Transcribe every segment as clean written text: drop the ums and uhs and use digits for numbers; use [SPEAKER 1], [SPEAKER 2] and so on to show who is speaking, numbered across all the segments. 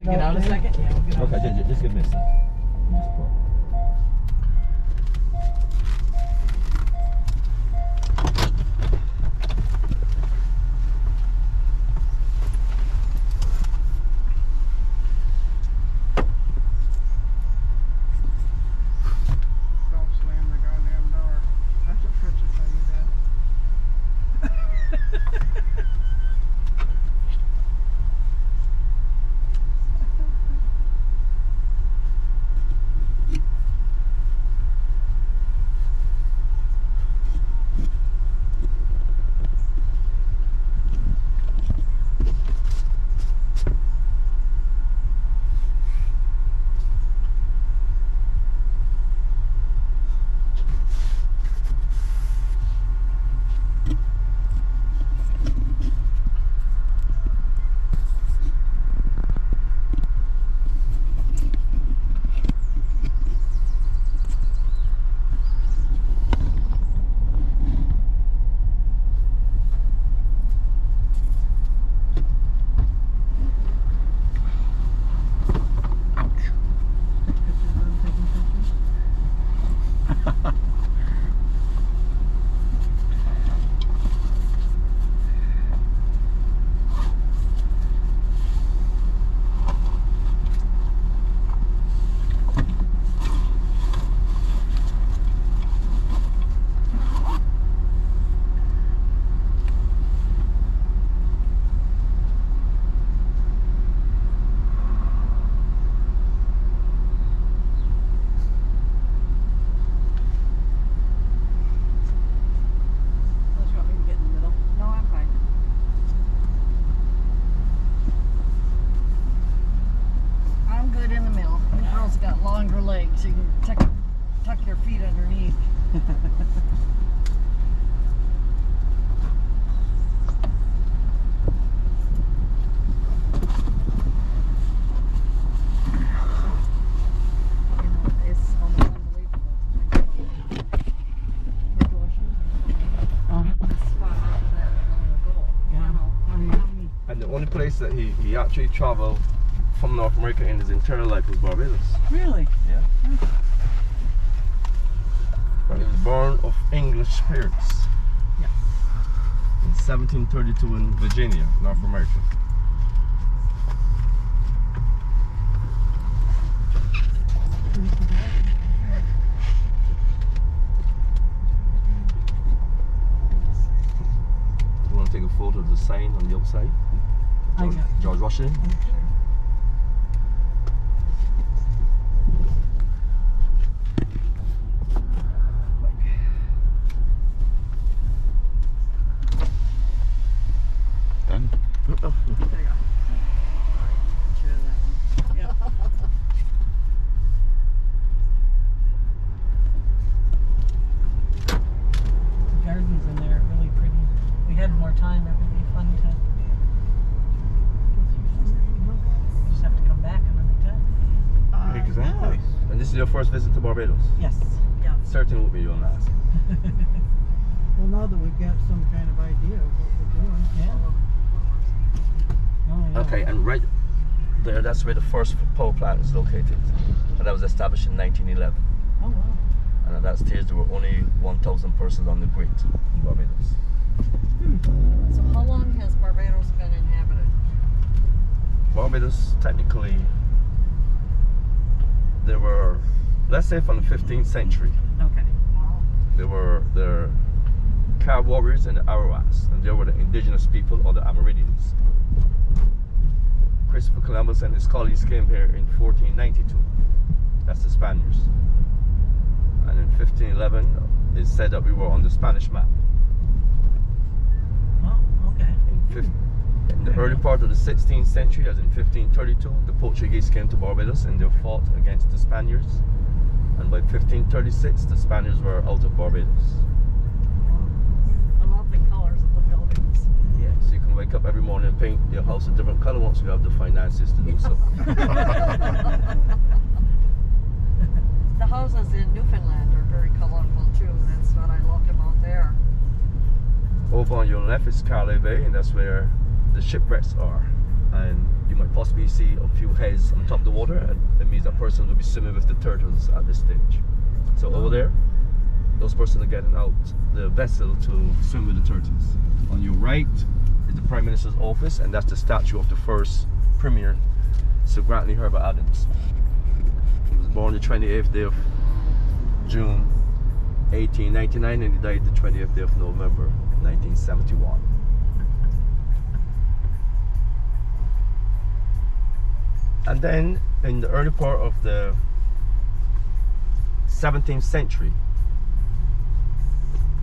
[SPEAKER 1] Get out a second? Yeah, we'll get out.
[SPEAKER 2] Okay, just give me a second. Just pull.
[SPEAKER 3] Don't slam the goddamn door. That's what Fritz will tell you, Dad.
[SPEAKER 1] So you can tuck your feet underneath. It's almost unbelievable.
[SPEAKER 2] And the only place that he actually traveled from North America in his entire life was Barbados.
[SPEAKER 1] Really?
[SPEAKER 2] Yeah. But he was born of English parents.
[SPEAKER 1] Yeah.
[SPEAKER 2] In 1732 in Virginia, North America. You want to take a photo of the sign on the outside? George Washington? Done.
[SPEAKER 1] There you go. Share that one. Yeah. The gardens in there are really pretty. We had more time, it would be fun to. Just have to come back another time.
[SPEAKER 2] Exactly. And this is your first visit to Barbados?
[SPEAKER 1] Yes. Yeah.
[SPEAKER 2] Certainly would be your last.
[SPEAKER 3] Well, now that we've got some kind of idea of what we're doing.
[SPEAKER 1] Yeah. Oh, yeah.
[SPEAKER 2] Okay, and right there, that's where the first power plant is located. And that was established in 1911.
[SPEAKER 1] Oh, wow.
[SPEAKER 2] And at that stage, there were only 1,000 persons on the grid in Barbados.
[SPEAKER 1] So how long has Barbados been inhabited?
[SPEAKER 2] Barbados, technically, there were, let's say from the 15th century,
[SPEAKER 1] Okay. Wow.
[SPEAKER 2] there were the Carib warriors and the Arawaks, and they were the indigenous people, or the Amerindians. Christopher Columbus and his colleagues came here in 1492. That's the Spaniards. And in 1511, it's said that we were on the Spanish map.
[SPEAKER 1] Oh, okay.
[SPEAKER 2] In the early part of the 16th century, as in 1532, the Portuguese came to Barbados and they fought against the Spaniards. And by 1536, the Spaniards were out of Barbados.
[SPEAKER 1] I love the colors of the buildings.
[SPEAKER 2] Yeah, so you can wake up every morning and paint your house a different color once you have the finances to do so.
[SPEAKER 1] The houses in Newfoundland are very colorful too. That's what I loved about there.
[SPEAKER 2] Over on your left is Carlay Bay, and that's where the shipwrecks are. And you might possibly see a few heads on top of the water, and it means that person will be swimming with the turtles at this stage. So over there, those persons are getting out the vessel to swim with the turtles. On your right is the Prime Minister's office, and that's the statue of the first Premier, Sir Grantley Herbert Adams. He was born the 28th day of June 1899, and he died the 20th day of November 1971. And then in the early part of the 17th century,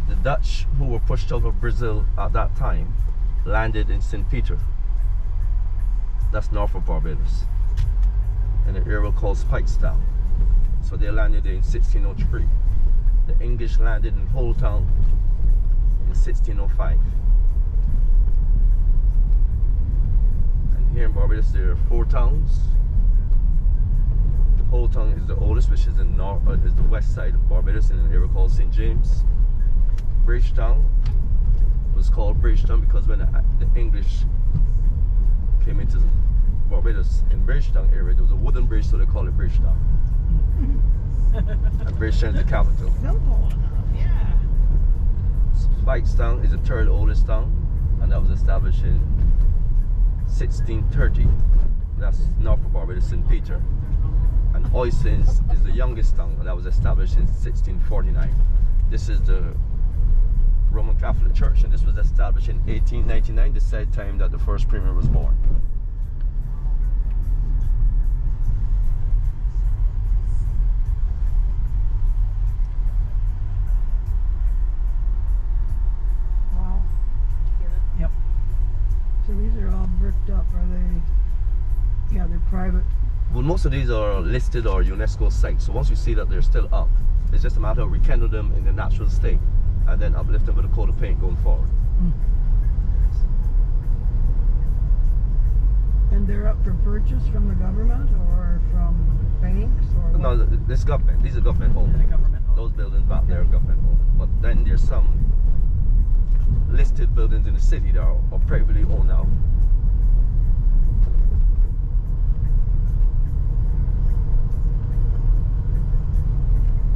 [SPEAKER 2] the Dutch, who were pushed out of Brazil at that time, landed in St. Peter. That's north of Barbados, in an area called Spikestown. So they landed in 1603. The English landed in Hull Town in 1605. And here in Barbados there are 4 towns. The Hull Town is the oldest, which is in is the west side of Barbados, in an area called St. James. Bridgetown was called Bridgetown because when the English came into Barbados, in Bridgetown area there was a wooden bridge, so they call it Bridgetown. And Bridgetown is the capital.
[SPEAKER 3] Simple enough, yeah.
[SPEAKER 2] Spikestown is the 3rd oldest town, and that was established in 1630. That's north of Barbados, St. Peter. And Oysens is the youngest town, and that was established in 1649. This is the Roman Catholic Church, and this was established in 1899, the said time that the first Premier was born.
[SPEAKER 3] Wow. Yep. So these are all bricked up, are they? Yeah, they're private.
[SPEAKER 2] Well, most of these are listed or UNESCO sites, so once you see that they're still up, it's just a matter of rekindle them in the natural state and then uplift them with a coat of paint going forward.
[SPEAKER 3] And they're up for purchase from the government or from banks or
[SPEAKER 2] No, this government, these are government owned.
[SPEAKER 3] The government owned.
[SPEAKER 2] Those buildings back there are government owned. But then there's some listed buildings in the city that are privately owned now.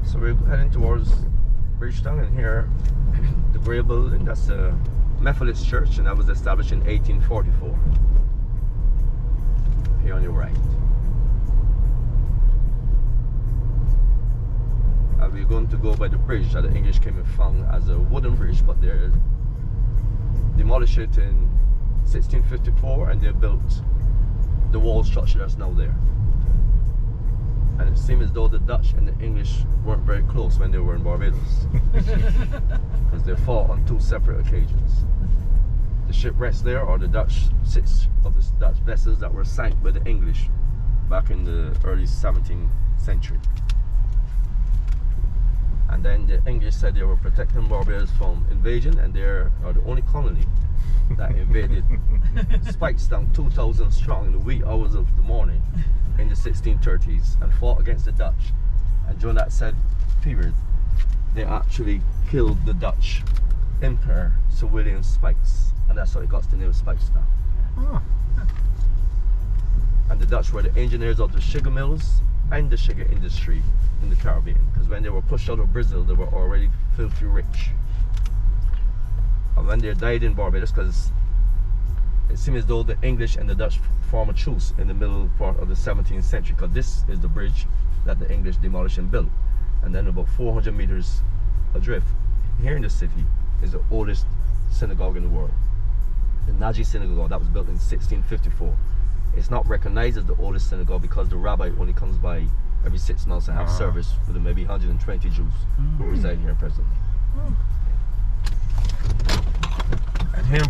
[SPEAKER 2] So we're heading towards Bridgetown, and here the grey building, that's the Methodist Church, and that was established in 1844. Here on your right. And we're going to go by the bridge that the English came and found as a wooden bridge, but they demolished it in 1654 and they built the wall structure that's now there. And it seemed as though the Dutch and the English weren't very close when they were in Barbados, because they fought on 2 separate occasions. The shipwrecks there are the Dutch, 6 of the Dutch vessels that were sank by the English back in the early 17th century. And then the English said they were protecting Barbados from invasion, and they are the only colony that invaded Spikestown 2,000 strong in the wee hours of the morning in the 1630s and fought against the Dutch. And during that said period, they actually killed the Dutch Emperor Sir William Spikes, and that's how it got the name Spikestown.
[SPEAKER 4] Oh.
[SPEAKER 2] And the Dutch were the engineers of the sugar mills and the sugar industry in the Caribbean, because when they were pushed out of Brazil, they were already filthy rich. And when they died in Barbados, because it seems as though the English and the Dutch formed a truce in the middle part of the 17th century, because this is the bridge that the English demolished and built. And then about 400 meters adrift, here in the city, is the oldest synagogue in the world. The Naji synagogue, that was built in 1654. It's not recognized as the oldest synagogue because the rabbi only comes by every 6 months to have service for the maybe 120 Jews who reside here presently. And here in